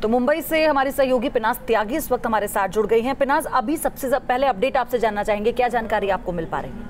तो मुंबई से हमारे सहयोगी पिनाज त्यागी इस वक्त हमारे साथ जुड़ गई हैं। पिनाज, अभी सबसे पहले अपडेट आपसे जानना चाहेंगे, क्या जानकारी आपको मिल पा रही है?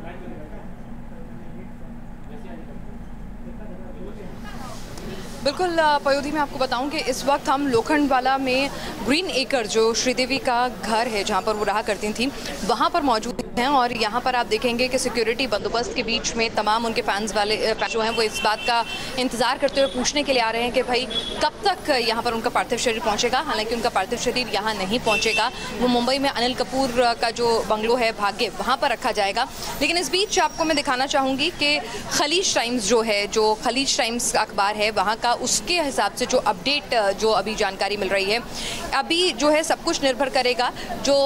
बिल्कुल पयोधी, मैं आपको बताऊं कि इस वक्त हम लोखंडवाला में ग्रीन एकर जो श्रीदेवी का घर है जहां पर वो रहा करती थी वहां पर मौजूद हैं और यहां पर आप देखेंगे कि सिक्योरिटी बंदोबस्त के बीच में तमाम उनके फैंस वाले जो हैं वो इस बात का इंतजार करते हुए पूछने के लिए आ रहे हैं कि भाई कब तक यहां पर उनका पार्थिव शरीर पहुंचेगा। हालांकि उनका पार्थिव शरीर यहां नहीं पहुंचेगा, वो मुंबई में अनिल कपूर का जो बंगलो है भाग्य वहां पर रखा जाएगा। लेकिन इस बीच आपको मैं दिखाना चाहूँगी कि खलीज टाइम्स जो है, जो खलीज टाइम्स अखबार है वहाँ का, उसके हिसाब से जो अपडेट जो अभी जानकारी मिल रही है, अभी जो है सब कुछ निर्भर करेगा जो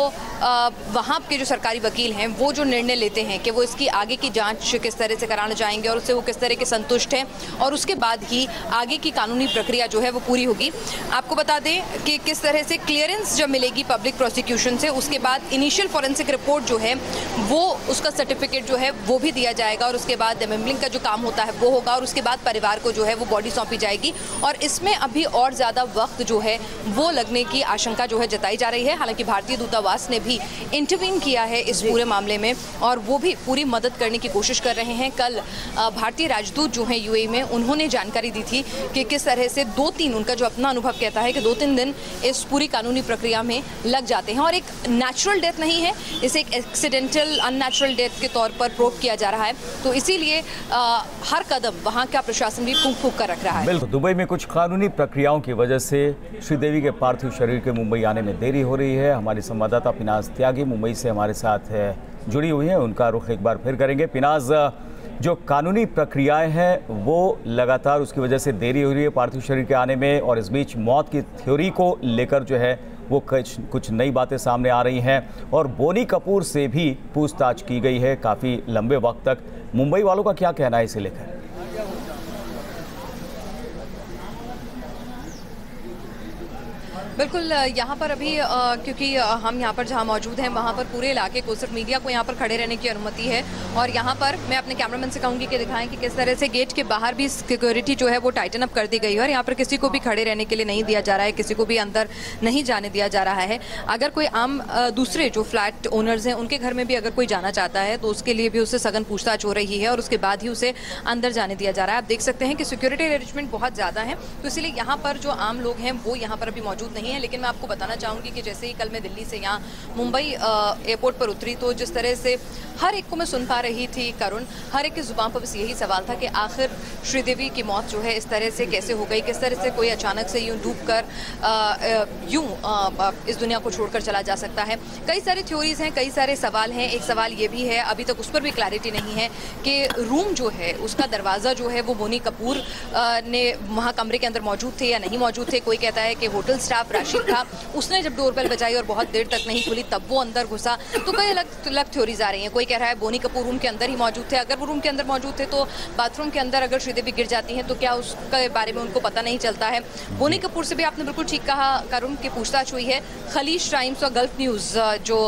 वहाँ के जो सरकारी वकील हैं वो जो निर्णय लेते हैं कि वो इसकी आगे की जांच किस तरह से कराना चाहेंगे और उससे वो किस तरह के संतुष्ट हैं, और उसके बाद ही आगे की कानूनी प्रक्रिया जो है वो पूरी होगी। आपको बता दें कि किस तरह से क्लियरेंस जब मिलेगी पब्लिक प्रोसिक्यूशन से, उसके बाद इनिशियल फॉरेंसिक रिपोर्ट जो है वो, उसका सर्टिफिकेट जो है वो भी दिया जाएगा और उसके बाद डिमेम्बरिंग का जो काम होता है वो होगा और उसके बाद परिवार को जो है वो बॉडी सौंपी जाएगी। और इसमें अभी और ज़्यादा वक्त जो है वो लगने की आशंका जो है जताई जा रही है। हालांकि भारतीय दूतावास ने भी इंटरवीन किया है इस पूरे मामले में और वो भी पूरी मदद करने की कोशिश कर रहे हैं। कल भारतीय राजदूत जो हैं यूएई में, उन्होंने जानकारी दी थी कि किस तरह से 2-3, उनका जो अपना अनुभव कहता है कि 2-3 दिन इस पूरी कानूनी प्रक्रिया में लग जाते हैं और एक नेचुरल डेथ नहीं है, इसे एक एक्सीडेंटल अननेचुरल डेथ के तौर पर प्रूव किया जा रहा है। तो इसीलिए हर कदम वहाँ का प्रशासन भी फूंक फूंक कर रख रहा है। बिल्कुल, दुबई में कुछ कानूनी प्रक्रियाओं की वजह से श्रीदेवी के पार्थिव शरीर के मुंबई आने में देरी हो रही है। हमारी संवाददाता पिनाज त्यागी मुंबई से हमारे साथ जुड़ी हुई हैं, उनका रुख एक बार फिर करेंगे। पिनाज, जो कानूनी प्रक्रियाएं हैं वो लगातार उसकी वजह से देरी हो रही है पार्थिव शरीर के आने में, और इस बीच मौत की थ्योरी को लेकर जो है वो कुछ नई बातें सामने आ रही हैं और बोनी कपूर से भी पूछताछ की गई है काफ़ी लंबे वक्त तक। मुंबई वालों का क्या कहना है इसे लेकर? बिल्कुल, यहाँ पर अभी क्योंकि हम यहाँ पर जहाँ मौजूद हैं वहाँ पर पूरे इलाके को, सिर्फ मीडिया को यहाँ पर खड़े रहने की अनुमति है। और यहाँ पर मैं अपने कैमरामैन से कहूँगी कि दिखाएं कि किस तरह से गेट के बाहर भी सिक्योरिटी जो है वो टाइटन अप कर दी गई है और यहाँ पर किसी को भी खड़े रहने के लिए नहीं दिया जा रहा है, किसी को भी अंदर नहीं जाने दिया जा रहा है। अगर कोई आम दूसरे जो फ्लैट ओनर्स हैं उनके घर में भी अगर कोई जाना चाहता है तो उसके लिए भी उससे सघन पूछताछ हो रही है और उसके बाद ही उसे अंदर जाने दिया जा रहा है। आप देख सकते हैं कि सिक्योरिटी अरेंजमेंट बहुत ज़्यादा है, तो इसलिए यहाँ पर जो आम लोग हैं वो यहाँ पर अभी मौजूद नहीं है। लेकिन मैं आपको बताना चाहूँगी कि जैसे ही कल मैं दिल्ली से यहाँ मुंबई एयरपोर्ट पर उतरी तो जिस तरह से हर एक को मैं सुन पा रही थी करुण, हर एक की जुबान पर बस यही सवाल था कि आखिर श्रीदेवी की मौत जो है इस तरह से कैसे हो गई, किस तरह से कोई अचानक से यूँ डूब कर यूँ इस दुनिया को छोड़कर चला जा सकता है। कई सारी थ्योरीज हैं, कई सारे सवाल हैं। एक सवाल ये भी है, अभी तक उस पर भी क्लैरिटी नहीं है कि रूम जो है उसका दरवाज़ा जो है वो बोनी कपूर ने वहाँ कमरे के अंदर मौजूद थे या नहीं मौजूद थे। कोई कहता है कि होटल स्टाफ राशिद था, उसने जब डोरबेल बजाई और बहुत देर तक नहीं खुली तब वो अंदर घुसा। तो कई अलग थ्योरीज आ रही हैं। कोई कह रहा है बोनी कपूर रूम के अंदर ही मौजूद थे। अगर वो रूम के अंदर मौजूद थे तो बाथरूम के अंदर अगर श्रीदेवी गिर जाती हैं तो क्या उसके बारे में उनको पता नहीं चलता है? बोनी कपूर से भी आपने बिल्कुल ठीक कहा करुण, की पूछताछ हुई है। खलीज टाइम्स और गल्फ न्यूज़ जो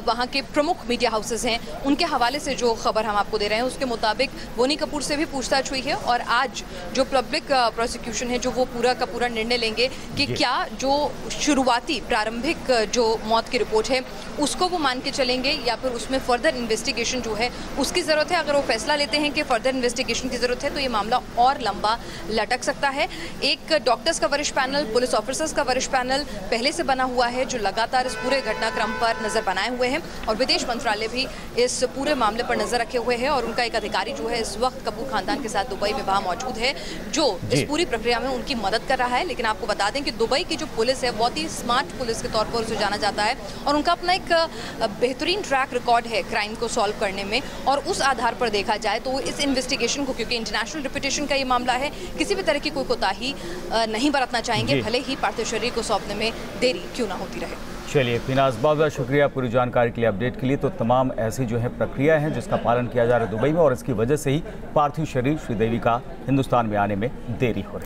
वहाँ के प्रमुख मीडिया हाउसेस हैं उनके हवाले से जो खबर हम आपको दे रहे हैं उसके मुताबिक बोनी कपूर से भी पूछताछ हुई है और आज जो पब्लिक प्रोसिक्यूशन है जो वो पूरा का पूरा निर्णय लेंगे कि क्या जो शुरुआती प्रारंभिक जो मौत की रिपोर्ट है उसको वो मान के चलेंगे या फिर उसमें फर्दर इन्वेस्टिगेशन जो है उसकी ज़रूरत है। अगर वो फैसला लेते हैं कि फर्दर इन्वेस्टिगेशन की ज़रूरत है तो ये मामला और लंबा लटक सकता है। एक डॉक्टर्स का वरिष्ठ पैनल, पुलिस ऑफिसर्स का वरिष्ठ पैनल पहले से बना हुआ है जो लगातार इस पूरे घटनाक्रम पर नज़र बनाए हुए हैं और विदेश मंत्रालय भी इस पूरे मामले पर नज़र रखे हुए है और उनका एक अधिकारी जो है इस वक्त कपूर खानदान के साथ दुबई में वहाँ मौजूद है जो इस पूरी प्रक्रिया में उनकी मदद कर रहा है। लेकिन आपको बता दें कि दुबई की जो पुलिस है बहुत ही स्मार्ट पुलिस के तौर पर उसे जाना जाता है और उनका अपना एक बेहतरीन ट्रैक रिकॉर्ड है क्राइम को सॉल्व करने में। और उस आधार पर देखा जाए तो इस इन्वेस्टिगेशन को, क्योंकि इंटरनेशनल रेपुटेशन का ये मामला है, किसी भी तरह की कोई कोताही नहीं बरतना चाहेंगे, भले ही पार्थिव शरीर को सौंपने में देरी क्यों ना होती रहे। चलिए पिनाज, बहुत बहुत शुक्रिया पूरी जानकारी के लिए, अपडेट के लिए। तो तमाम ऐसी जो है प्रक्रिया है जिसका पालन किया जा रहा है दुबई में और इसकी वजह से ही पार्थिव शरीर श्रीदेवी का हिंदुस्तान में आने में देरी हो रही है।